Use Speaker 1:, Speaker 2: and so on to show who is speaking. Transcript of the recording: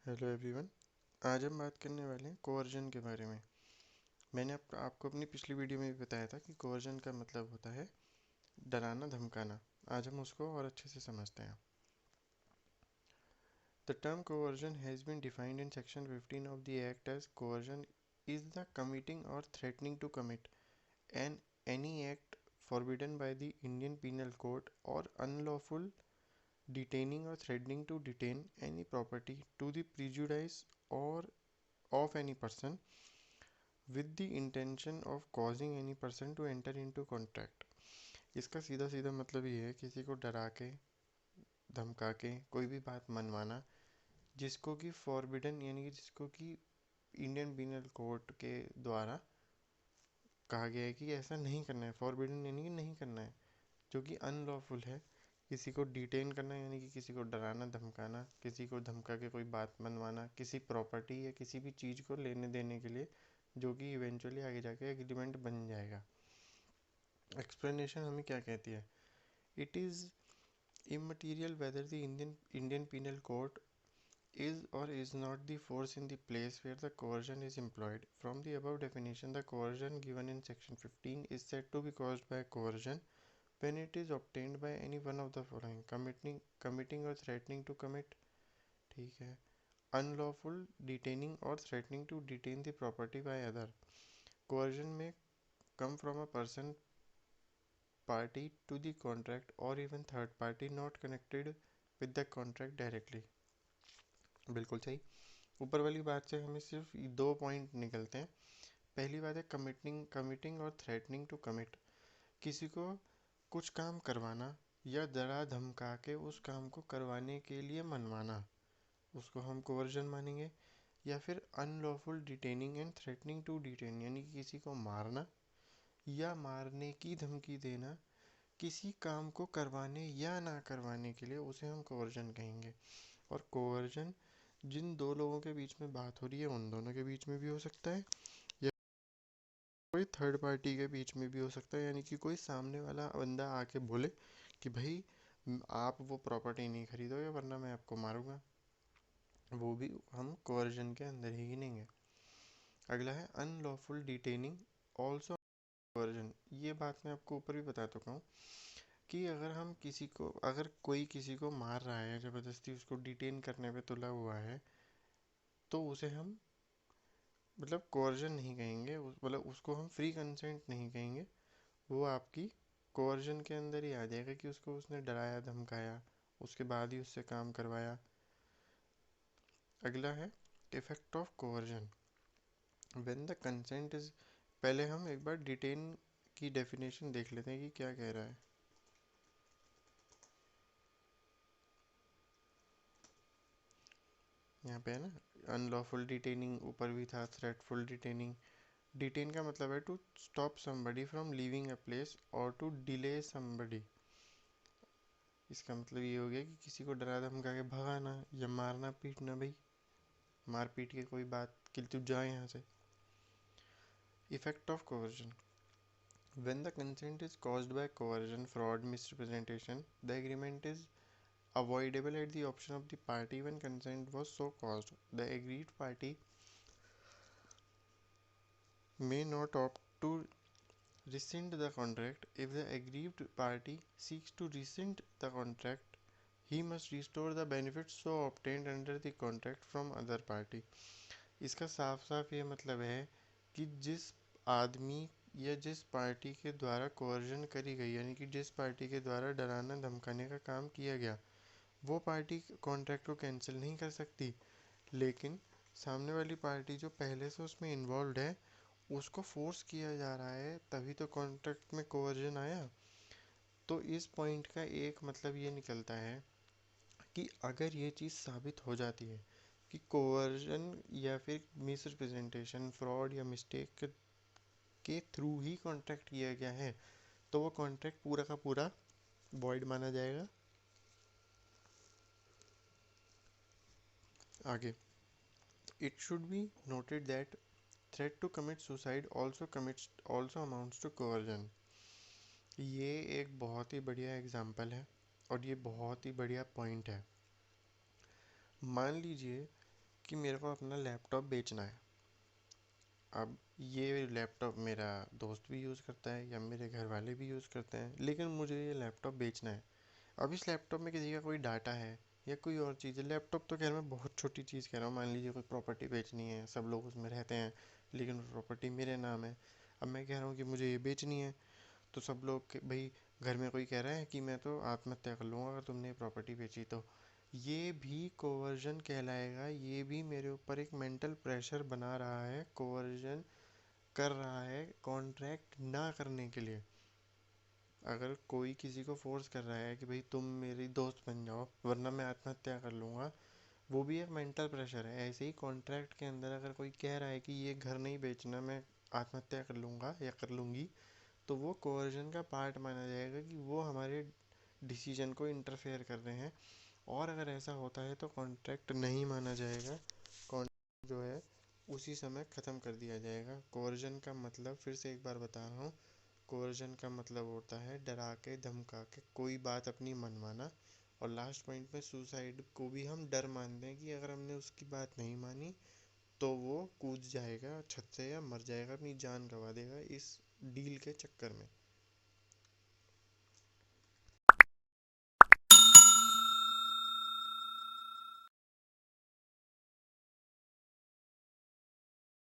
Speaker 1: Hello everyone. आज हम बात करने वाले हैं कोवर्जन के बारे में। मैंने आपको अपनी पिछली वीडियो में भी बताया था कि कोवर्जन का मतलब होता है डराना धमकाना। आज हम उसको और अच्छे से समझते हैं। The term coercion has been defined in section 15 of the act as coercion is the committing or threatening to commit an any act forbidden by the Indian Penal Code or unlawful detaining or threatening to detain any property to the prejudice or of any person with the intention of causing any person to enter into contract। इसका सीधा सीधा मतलब ये है किसी को डरा के धमका के कोई भी बात मनवाना जिसको कि फॉरबिडन यानी कि जिसको कि इंडियन पीनल कोड के द्वारा कहा गया है कि ऐसा नहीं करना है। फॉरबिडन यानी कि नहीं करना है, जो कि अनलॉफुल है। किसी को डिटेन करना यानी कि किसी को डराना धमकाना, किसी को धमका के कोई बात मनवाना, किसी प्रॉपर्टी या किसी भी चीज़ को लेने देने के लिए, जो कि इवेंचुअली आगे जाके एग्रीमेंट बन जाएगा। एक्सप्लेनेशन हमें क्या कहती है? It is immaterial whether the Indian Penal Code is or is not the force in the place where the coercion is employed. From the above definition, the coercion given in section 15 is said to be caused by coercion when it is obtained by any one of the following: committing or threatening to commit, ठीक है, unlawful detaining or threatening to detain the property by other. Coercion may come from a person, party to the contract, or even third party not connected with the contract directly। बिल्कुल सही। ऊपर वाली बात से हमें सिर्फ दो पॉइंट निकलते हैं। पहली बात है committing or threatening to commit. किसी को कुछ काम करवाना या डरा धमका के उस काम को करवाने के लिए मनवाना, उसको हम कोवर्जन मानेंगे। या फिर unlawful detaining and threatening to detain, यानी कि किसी को मारना या मारने की धमकी देना किसी काम को करवाने या ना करवाने के लिए, उसे हम कोवर्जन कहेंगे। और कोवर्जन जिन दो लोगों के बीच में बात हो रही है उन दोनों के बीच में भी हो सकता है, या कोई थर्ड पार्टी के बीच में भी हो सकता है। यानी कि कोई सामने वाला बंदा आके बोले कि भाई आप वो प्रॉपर्टी नहीं खरीदोगे वरना मैं आपको मारूंगा, वो भी हम कोवर्जन के अंदर ही गिनेंगे। अगला है अनलॉफुल डिटेनिंग ऑल्सो कोवर्जन। ये बात मैं आपको ऊपर भी बता चुका हूँ कि अगर कोई किसी को मार रहा है, ज़बरदस्ती उसको डिटेन करने पे तुला हुआ है, तो उसे हम मतलब कोवर्जन नहीं कहेंगे, मतलब उसको हम फ्री कंसेंट नहीं कहेंगे। वो आपकी कोवर्जन के अंदर ही आ जाएगा कि उसको उसने डराया धमकाया, उसके बाद ही उससे काम करवाया। अगला है effect of coercion when the consent is. पहले हम एक बार डिटेन की डेफिनेशन देख लेते हैं कि क्या कह रहा है। यहाँ पे है ना, अनलॉफुल डिटेनिंग ऊपर भी था, थ्रेटफुल डिटेनिंग। डिटेन का मतलब है to stop somebody from leaving a place और टू डिले समबडी। इसका मतलब ये हो गया कि किसी को डरा धमका के भगाना या मारना पीटना। भाई मार पीट के कोई बात कि तू जा यहाँ से। Effect of coercion when the consent is caused by coercion, fraud, misrepresentation, the agreement is avoidable at the option of the party when consent was so caused. The aggrieved party may not opt to rescind the contract. If the aggrieved party seeks to rescind the contract, he must restore the benefits so obtained under the contract from other party। इसका साफ साफ ये मतलब है कि जिस आदमी या जिस पार्टी के द्वारा कोवर्जन करी गई, यानी कि जिस पार्टी के द्वारा डराना धमकाने का काम किया गया, वो पार्टी कॉन्ट्रैक्ट को कैंसिल नहीं कर सकती। लेकिन सामने वाली पार्टी जो पहले से उसमें इन्वॉल्व है, उसको फोर्स किया जा रहा है, तभी तो कॉन्ट्रैक्ट में कोवर्जन आया। तो इस पॉइंट का एक मतलब ये निकलता है कि अगर ये चीज़ साबित हो जाती है कि कोवर्जन या फिर मिसरिप्रेजेंटेशन, फ्रॉड या मिस्टेक के थ्रू ही कॉन्ट्रैक्ट किया गया है, तो वो कॉन्ट्रैक्ट पूरा का पूरा वॉइड माना जाएगा। आगे, it should be noted that threat to commit suicide also amounts to coercion. ये एक बहुत ही बढ़िया एग्जाम्पल है और ये बहुत ही बढ़िया पॉइंट है। मान लीजिए कि मेरे को अपना लैपटॉप बेचना है। अब ये लैपटॉप मेरा दोस्त भी यूज़ करता है या मेरे घर वाले भी यूज़ करते हैं, लेकिन मुझे ये लैपटॉप बेचना है। अब इस लैपटॉप में किसी का कोई डाटा है या कोई और चीज़ है। लैपटॉप तो खैर मैं बहुत छोटी चीज़ कह रहा हूँ, मान लीजिए कोई प्रॉपर्टी बेचनी है, सब लोग उसमें रहते हैं लेकिन प्रॉपर्टी मेरे नाम है। अब मैं कह रहा हूँ कि मुझे ये बेचनी है, तो सब लोग भाई, घर में कोई कह रहा है कि मैं तो आत्महत्या कर लूँगा अगर तुमने ये प्रॉपर्टी बेची तो, ये भी कोवर्जन कहलाएगा। ये भी मेरे ऊपर एक मेंटल प्रेशर बना रहा है, कोवर्जन कर रहा है कॉन्ट्रैक्ट ना करने के लिए। अगर कोई किसी को फोर्स कर रहा है कि भाई तुम मेरी दोस्त बन जाओ वरना मैं आत्महत्या कर लूँगा, वो भी एक मेंटल प्रेशर है। ऐसे ही कॉन्ट्रैक्ट के अंदर अगर कोई कह रहा है कि ये घर नहीं बेचना, मैं आत्महत्या कर लूँगा या कर लूँगी, तो वो कोवर्जन का पार्ट माना जाएगा कि वो हमारे डिसीजन को इंटरफेयर कर रहे हैं। और अगर ऐसा होता है तो कॉन्ट्रैक्ट नहीं माना जाएगा, कॉन्ट्रैक्ट जो है उसी समय ख़त्म कर दिया जाएगा। कोवर्जन का मतलब फिर से एक बार बता रहा हूँ, कोवर्जन का मतलब होता है डरा के धमका के कोई बात अपनी मनवाना। और लास्ट पॉइंट में सुसाइड को भी हम डर मानते हैं कि अगर हमने उसकी बात नहीं मानी तो वो कूद जाएगा छत से या मर जाएगा, अपनी जान गंवा देगा इस डील के चक्कर में।